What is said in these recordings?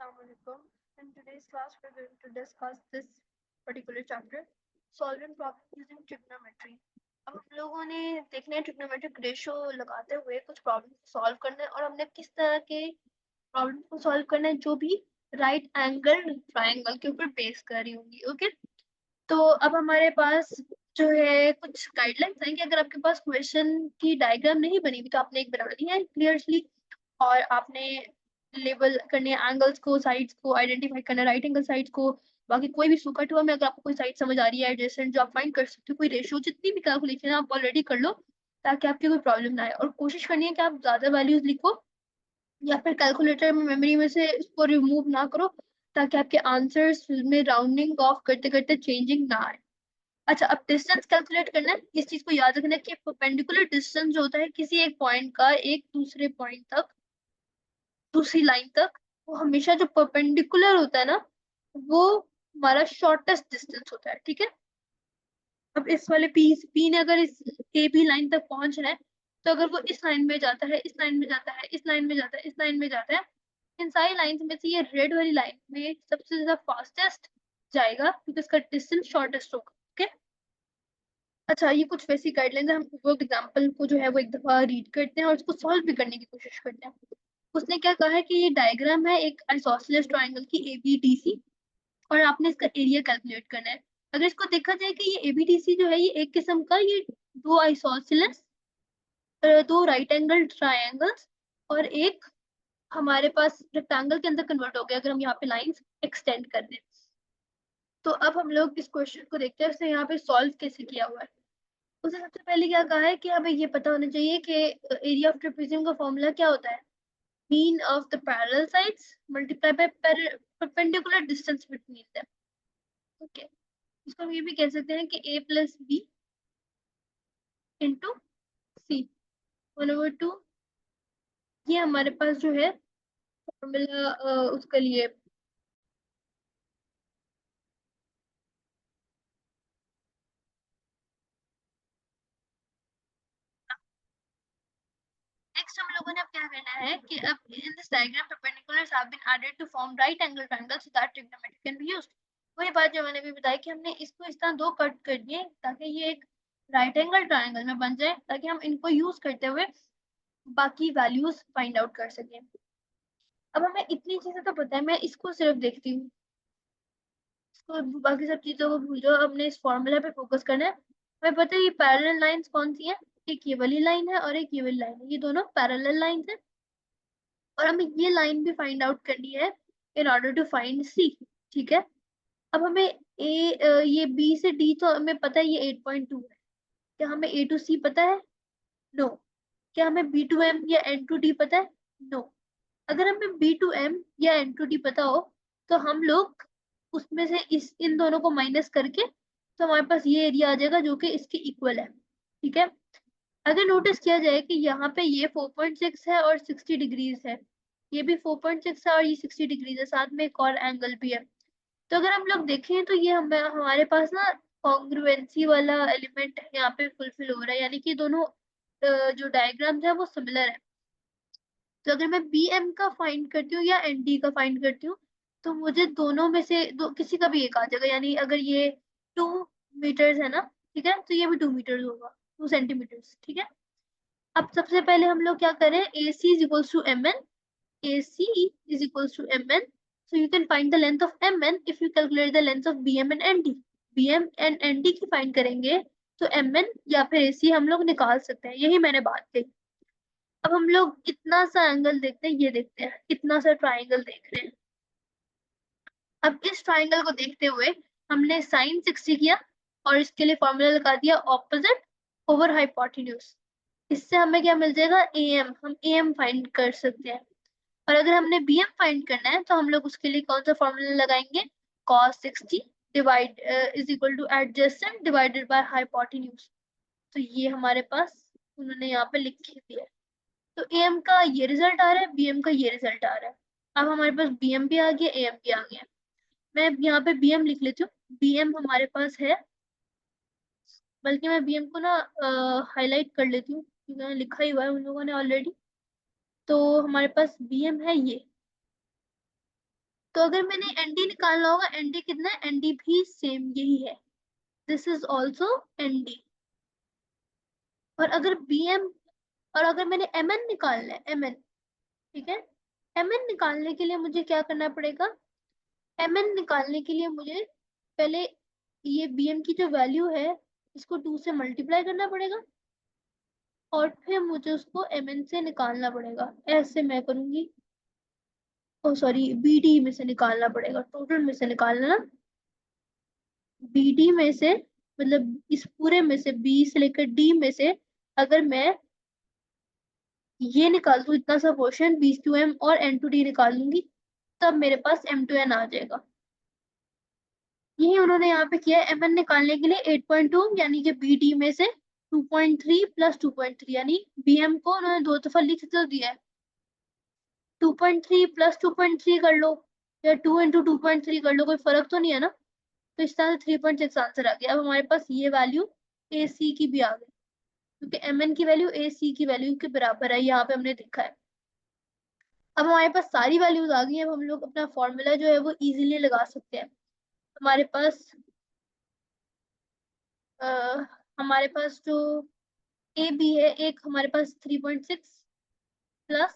Assalamualaikum. In today's class, we're going to discuss this particular chapter, solving problems using trigonometry. अब हम लोगों ने देखना है ट्रिग्नोमेट्रिक रेशियो लगाते हुए कुछ प्रॉब्लम सॉल्व करना है और हमने किस तरह के प्रॉब्लम को सॉल्व करना है जो भी राइट एंगल ट्रायंगल के ऊपर बेस कर रही होंगी। ओके, तो अब हमारे पास जो है कुछ गाइडलाइंस हैं कि अगर आपके पास क्वेश्चन की डायग्राम नहीं बनी हुई तो आपने एक बना दी है क्लियरली, और आपने लेबल करने एंगल्स को, साइड्स को आइडेंटिफाई करना, राइट एंगल साइड्स को। बाकी कोई भी सुकट हुआ में अगर आपको कोई साइड समझ आ रही है एडजेसेंट जो आप फाइंड कर सकते हो, कोई रेशियो, जितनी भी कैलकुलेशन है आप ऑलरेडी कर लो ताकि आपकी कोई प्रॉब्लम ना आए। और कोशिश करनी है कि आप ज्यादा वैल्यूज लिखो या फिर कैलकुलेटर में मेमोरी में से उसको रिमूव ना करो ताकि आपके आंसर्स में राउंडिंग ऑफ करते करते चेंजिंग ना आए। अच्छा, अब डिस्टेंस कैलकुलेट करना है। इस चीज को याद रखना है कि परपेंडिकुलर डिस्टेंस जो होता है किसी एक पॉइंट का एक दूसरे पॉइंट तक, दूसरी लाइन तक, वो हमेशा जो परपेंडिकुलर होता है ना, वो हमारा शॉर्टेस्ट डिस्टेंस होता है। ठीक है, अब इस वाले पी ने अगर इस ए बी लाइन तक पहुंच रहा है तो अगर वो इस लाइन में जाता है, इस लाइन में जाता है, इस लाइन में जाता है, इस लाइन में जाता है, इन सारी लाइंस में से ये रेड वाली लाइन में सबसे ज्यादा फास्टेस्ट जाएगा क्योंकि इसका डिस्टेंस शॉर्टेस्ट होगा। ओके, अच्छा, ये कुछ वैसी गाइडलाइंस है। हम वर्क एग्जांपल को जो है वो एक दफा रीड करते हैं और उसको सॉल्व भी करने की कोशिश करते हैं। उसने क्या कहा है कि ये डायग्राम है एक आइसोसेलेस ट्रायंगल की एबीडीसी और आपने इसका एरिया कैलकुलेट करना है। अगर इसको देखा जाए कि ये एबीडीसी जो है ये एक किस्म का, ये दो आइसोसेलेस, दो राइट एंगल ट्रायंगल्स और एक हमारे पास रेक्टेंगल के अंदर कन्वर्ट हो गया अगर हम यहाँ पे लाइंस एक्सटेंड कर दें। तो अब हम लोग इस क्वेश्चन को देखते हैं उसने यहाँ पे सॉल्व कैसे किया हुआ है। उसने सबसे पहले क्या कहा है कि हमें ये पता होना चाहिए कि एरिया ऑफ ट्रेपेजियम का फॉर्मूला क्या होता है, mean of the parallel sides multiplied by perpendicular distance between them. Okay, इसको हम ये भी कह सकते हैं कि a प्लस बी इंटू सी 1/2, ये हमारे पास जो है फॉर्मूला उसके लिए। नेक्स्ट हम लोगों ने अब क्या करना है कि अब in this diagram perpendiculars have been added to form right angle triangle so that trigonometry can be used. वही बात जो मैंने भी बताई कि हमने इसको इस तरह दो कट कर दिए ताकि ये एक राइट एंगल ट्रायंगल में बन जाए ताकि हम इनको यूज करते हुए बाकी वैल्यूज फाइंड आउट कर सकें। अब हमें इतनी चीजें तो पता है, मैं इसको सिर्फ देखती हूँ, इसको बाकी सब चीजों को भूल जाओ, हमने इस फॉर्मूला पे फोकस करना है। हमें पता है ये पैरेलल लाइंस कौन सी है, एक ये वाली लाइन है और एक ये वाली लाइन है, ये दोनों पैरेलल लाइंस है और हमें ये लाइन भी फाइंड आउट करनी है इन ऑर्डर टू फाइंड सी। ठीक है, अब हमें ये बी से डी तो हमें पता है ये 8.2 है। क्या हमें ए टू सी पता है? नो। क्या हमें बी टू एम या एन टू डी पता है? नो। अगर हमें बी टू एम या एन टू डी पता हो तो हम लोग उसमें से इन दोनों को माइनस करके तो हमारे पास ये एरिया आ जाएगा जो कि इसके इक्वल है। ठीक है, अगर नोटिस किया जाए कि यहाँ पे ये 4.6 है और 60 डिग्रीज है, ये भी 4.6 है और ये 60 डिग्रीज है, साथ में एक और एंगल भी है। तो अगर हम लोग देखें तो ये हमारे पास ना कॉन्ग्रुएंसी वाला एलिमेंट यहाँ पे फुलफिल हो रहा है, यानी कि दोनों जो डायग्राम्स है वो सिमिलर है। तो अगर मैं बी एम का फाइंड करती हूँ या एन डी का फाइंड करती हूँ तो मुझे दोनों में से किसी का भी एक आ जाएगा। यानी अगर ये 2 मीटर्स है ना, ठीक है, तो ये भी 2 मीटर्स होगा, 2 सेंटीमीटर्स। ठीक है, अब सबसे पहले हम लोग क्या करें, A C is equals to M N, A C is equals to M N, so you can find the length of M N if you calculate the length of B M and N D. B M and N D की find करेंगे तो M N या फिर ए सी हम लोग निकाल सकते हैं, यही मैंने बात कही। अब हम लोग इतना सा एंगल देखते हैं, ये देखते हैं इतना सा ट्राइंगल देख रहे हैं। अब इस ट्राइंगल को देखते हुए हमने साइन 60 किया और इसके लिए फॉर्मूला लगा दिया ऑपोजिट ओवर हाइपोटेन्यूज। इससे हमें क्या मिल जाएगा, ए एम, हम ए एम फाइंड कर सकते हैं। और अगर हमने बी एम फाइंड करना है तो हम लोग उसके लिए कौन सा फॉर्मूला लगाएंगे, cos 60 divide is equal two adjacent divided by hypotenuse. तो ये हमारे पास उन्होंने यहाँ पे लिख दिया है। तो ए एम का ये रिजल्ट आ रहा है, बी एम का ये रिजल्ट आ रहा है। अब हमारे पास बी एम भी आ गया, ए एम भी आ गया। मैं यहाँ पे बी एम लिख लेती हूँ। बी एम हमारे पास है, बल्कि मैं बी एम को ना हाईलाइट कर लेती हूँ क्योंकि मैंने लिखा ही हुआ है उन लोगों ने ऑलरेडी। तो हमारे पास बी एम है ये, तो अगर मैंने एनडी निकालना होगा, एनडी कितना है, एनडी भी सेम यही है, दिस इज ऑल्सो एनडी। और अगर बीएम, और अगर मैंने एमएन निकालना है, एमएन, ठीक है, एमएन निकालने के लिए मुझे क्या करना पड़ेगा, एमएन निकालने के लिए मुझे पहले ये बीएम की जो वैल्यू है इसको 2 से मल्टीप्लाई करना पड़ेगा, और फिर मुझे उसको एमएन से निकालना पड़ेगा, ऐसे मैं करूंगी। ओ सॉरी, बीडी में से निकालना पड़ेगा, टोटल में से निकालना ना, बीडी में से, मतलब इस पूरे में से, बी से लेकर डी में से अगर मैं ये निकाल दूं, इतना सा पोर्शन बी टू एम और एन टू डी निकाल लूंगी, तब मेरे पास एम टू एन आ जाएगा। यही उन्होंने यहाँ पे किया है, एम एन निकालने के लिए 8.2 यानी कि बी डी में से 2.3 प्लस 2.3, यानी बी एम को उन्होंने 2 दफा लिख तो दिया है, 2.3 प्लस 2.3 कर लो या 2 इंटू 2.3 कर लो, कोई फर्क तो नहीं है ना। तो इस तरह से 3.6 आंसर आ गया। अब हमारे पास ये वैल्यू ए सी की भी आ गई, क्योंकि एम एन की वैल्यू ए सी की वैल्यू के बराबर है, यहाँ पे हमने देखा है। अब हमारे पास सारी वैल्यूज आ गई हैं, अब हम लोग अपना फॉर्मूला जो है वो इजीली लगा सकते हैं। हमारे पास हमारे पास जो ए बी है, एक हमारे पास 3.6 plus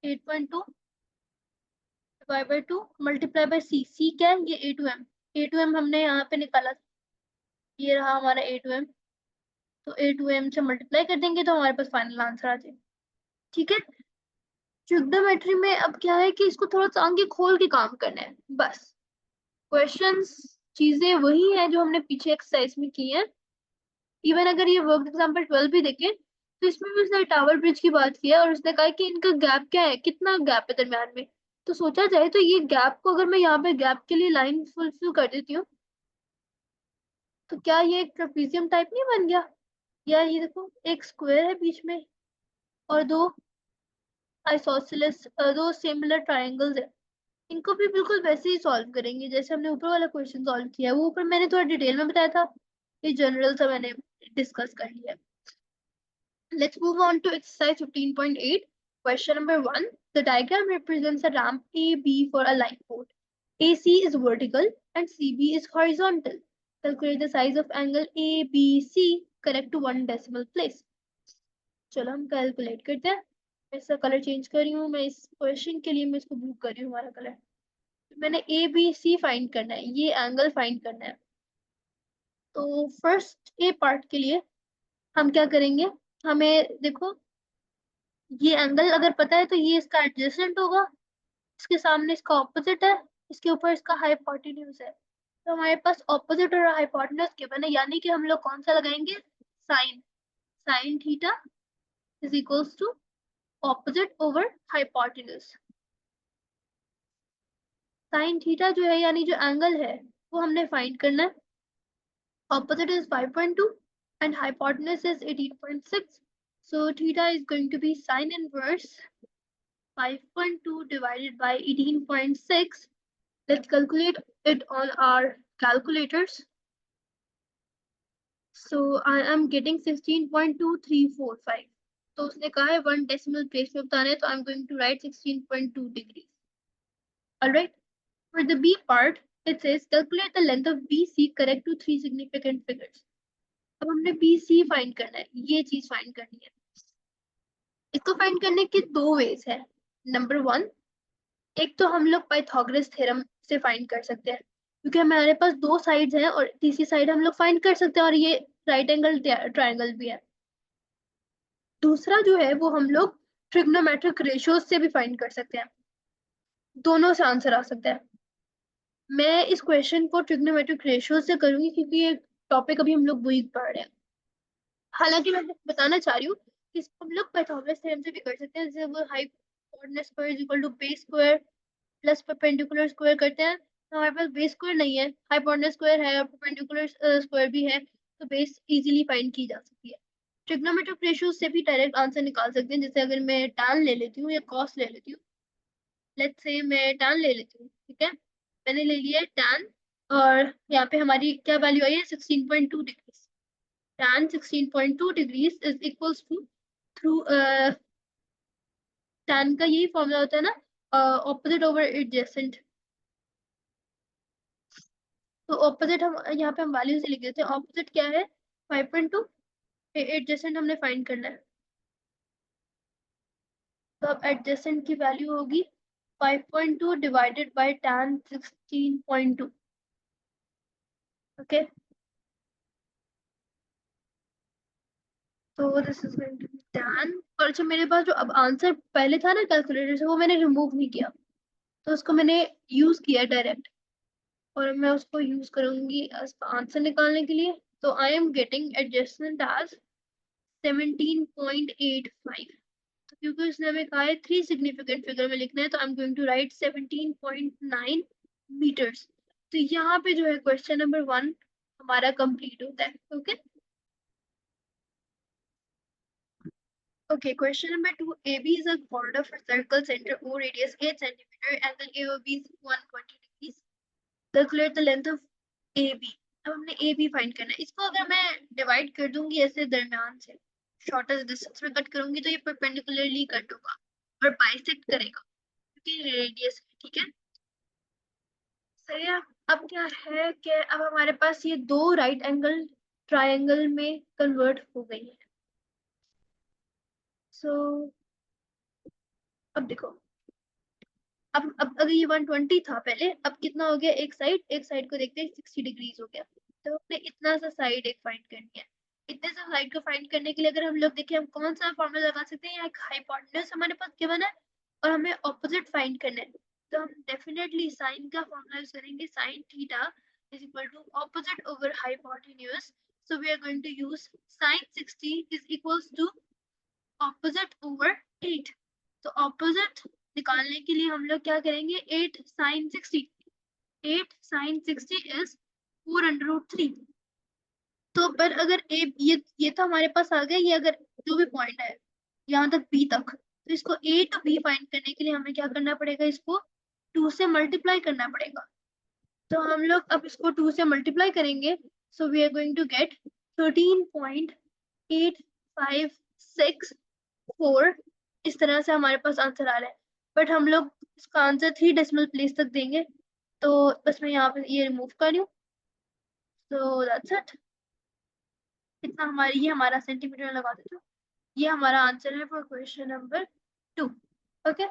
8.2 divide by 2 multiply by C, C क्या है, ये A to M, A to M हमने यहाँ पे निकाला, ये रहा हमारा ए टू एम, तो ए टू एम से मल्टीप्लाई कर देंगे तो हमारे पास फाइनल आंसर आ जाए। ठीक है, ट्रिग्नोमेट्री में अब क्या है कि इसको थोड़ा सा आगे खोल के काम करना है, बस क्वेश्चंस चीजें वही हैं जो हमने पीछे एक्सरसाइज में की है। इवन अगर ये वर्क एग्जाम्पल 12 भी देखें तो इसमें भी उसने टावर ब्रिज की बात की है, और उसने कहा कि इनका गैप क्या है, कितना गैप है दरम्यान में। तो सोचा जाए तो ये गैप को अगर मैं यहाँ पे गैप के लिए लाइन फुलफिल कर देती हूँ, तो क्या ये एक ट्रेपेजियम टाइप नहीं बन गया। या ये देखो, एक स्क्वायर है बीच में और दो आइसोसेलेस, दो सिमिलर ट्राइंगल्स है, इनको भी बिल्कुल वैसे ही सॉल्व करेंगे जैसे हमने ऊपर वाला क्वेश्चन सॉल्व किया है। वो ऊपर मैंने थोड़ा डिटेल में बताया था, ये जनरल सा मैंने डिस्कस कर लिया है। Let's move on to exercise 15.8. Question number 1. The diagram represents a ramp AB for a lifeboat. AC is vertical and CB is horizontal. Calculate the size of angle ABC correct to 1 decimal place. चलो हम calculate करते हैं। मैं इसका colour change कर रही हूँ, मैं इस क्वेश्चन के लिए मैं इसको ब्लू कर रही हूँ हमारा कलर। मैंने ABC फाइंड करना है, ये एंगल फाइंड करना है। तो फर्स्ट ए पार्ट के लिए हम क्या करेंगे, हमें देखो ये एंगल अगर पता है तो ये इसका एडजेसेंट होगा, इसके सामने इसका ऑपोजिट है, इसके ऊपर इसका हाइपोटेन्यूज है। तो हमारे पास ऑपोजिट और हाइपोटेन्यूज गिवन है, यानी कि हम लोग कौन सा लगाएंगे, sine, sine theta is equals to opposite over hypotenuse. Sine theta जो है यानी जो एंगल है वो हमने फाइंड करना है। Opposite is 5.2 and hypotenuse is 18.6. So theta is going to be sine inverse 5.2 divided by 18.6. Let's calculate it on our calculators. So I am getting 16.2345. तो उसने कहा है 1 decimal place में बताना है, तो I'm going to write 16.2 degrees. Alright. For the B part, it says calculate the length of BC correct to 3 significant figures. अब हमने BC फाइंड करना है, ये चीज फाइंड करनी है। इसको फाइंड करने के दो वेज है। नंबर 1, एक तो हम लोग पाइथागोरस थ्योरम से फाइंड कर सकते हैं, क्योंकि हमारे पास दो साइड्स हैं और तीसरी साइड हम लोग फाइंड कर सकते हैं, और ये राइट एंगल ट्राइंगल भी है। दूसरा जो है वो हम लोग ट्रिग्नोमेट्रिक रेशियोज से भी फाइंड कर सकते हैं, दोनों से आंसर आ सकता है। मैं इस क्वेश्चन को ट्रिग्नोमेट्रिक रेशियोज से करूंगी क्योंकि ये टॉपिक अभी हम लोग वही पढ़ रहे हैं। हालांकि मैं बताना चाह रही हूँ कि इसको हम लोग पाइथागोरस थ्योरम से भी कर सकते हैं, जैसे वो hypotenuse square is equal to base square plus perpendicular square करते हैं। तो हमारे पास बेस स्क्वायर नहीं है, हाइपोटेन्यूज स्क्वायर है और परपेंडिकुलर स्क्वायर भी है, तो बेस इजीली फाइंड की जा सकती है। ट्रिग्नोमेट्रिक रेशियो से भी डायरेक्ट आंसर निकाल सकते हैं, जैसे अगर मैं tan ले लेती हूँ या cos ले लेती हूँ। लेट्स से मैं tan ले लेती हूँ, ठीक है, मैंने ले लिया है tan, और यहाँ पे हमारी क्या वैल्यू आई है, 16.2 degrees. tan 16.2 degrees is equals to, through tan का यही फॉर्मूला होता है ना, ऑपोजिट ओवर एडजेसेंट। तो ऑपोजिट हम यहाँ पे हम वैल्यू से लिख देते हैं। ऑपोजिट क्या है 5.2, एडजेसेंट हमने फाइंड करना है। तो अब एडजेसेंट की वैल्यू होगी 5.2 डिवाइडेड बाय tan 16.2। ओके, तो this is going to be tan। और अच्छा मेरे पास जो अब आंसर पहले था ना कैलकुलेटर से, वो मैंने रिमूव नहीं किया, तो उसको मैंने यूज किया डायरेक्ट, और मैं उसको यूज करूंगी आंसर निकालने के लिए। तो I am getting adjustment as 17.85। तो क्योंकि उसने हमें कहा है 3 सिग्निफिकेंट फिगर में लिखना है, तो I am going to write 17.9 metres. तो यहाँ पे जो है क्वेश्चन नंबर 1 हमारा कंप्लीट होता है। Okay okay, question number 2, AB is a chord of a circle center O radius 8 centimeter, angle AOB is 120 degrees. Calculate the length of AB। अब हमने AB फाइंड करना है। इसको अगर मैं डिवाइड कर दूंगी ऐसे दरमियान से, शॉर्टेस्ट डिस्टेंस में कट करूंगी, तो ये परपेंडिकुलरली कट होगा और बाइसेक्ट करेगा क्योंकि रेडियस है। ठीक है, सही है। अब क्या है कि अब हमारे पास ये दो राइट एंगल ट्रायंगल में कन्वर्ट हो गई है। सो अब देखो, अब अगर ये 120 था पहले, अब कितना हो गया, एक साइड को देखते हैं 60 डिग्रीज हो गया। तो हमने इतना सा साइड एक फाइंड करनी है। इतने सा साइड को फाइंड करने के लिए अगर हम लोग देखें, हम कौन सा फॉर्मूला लगा सकते हैं। एक हाइपोटेन्यूज हमारे पास गिवन है और हमें ऑपोजिट फाइंड करना है, तो हम डेफिनेटली साइन का फॉर्मूला यूज करेंगे। Sine theta is equal to opposite over hypotenuse. So we are going to use sine 60 is equals to opposite over 8। तो ऑपोजिट निकालने के लिए हम लोग क्या करेंगे, 8 sin 60, 8 sin 60 इज 4√3। तो पर अगर ये तो हमारे पास आ गया, ये अगर जो भी पॉइंट है यहाँ तक बी तक, तो इसको ए टू बी फाइंड करने के लिए हमें क्या करना पड़ेगा, इसको 2 से मल्टीप्लाई करना पड़ेगा। तो हम लोग अब इसको 2 से मल्टीप्लाई करेंगे। So we are going to get 13.8564। इस तरह से हमारे पास आंसर आ रहा है, बट हम लोग इसका आंसर 3 डेसिमल प्लेस तक देंगे, तो बस मैं यहाँ पे ये रिमूव कर रही हूँ। So that's it. इतना हमारी, ये हमारा सेंटीमीटर लगा देते हो। ये हमारा आंसर है फॉर क्वेश्चन नंबर 2। ओके।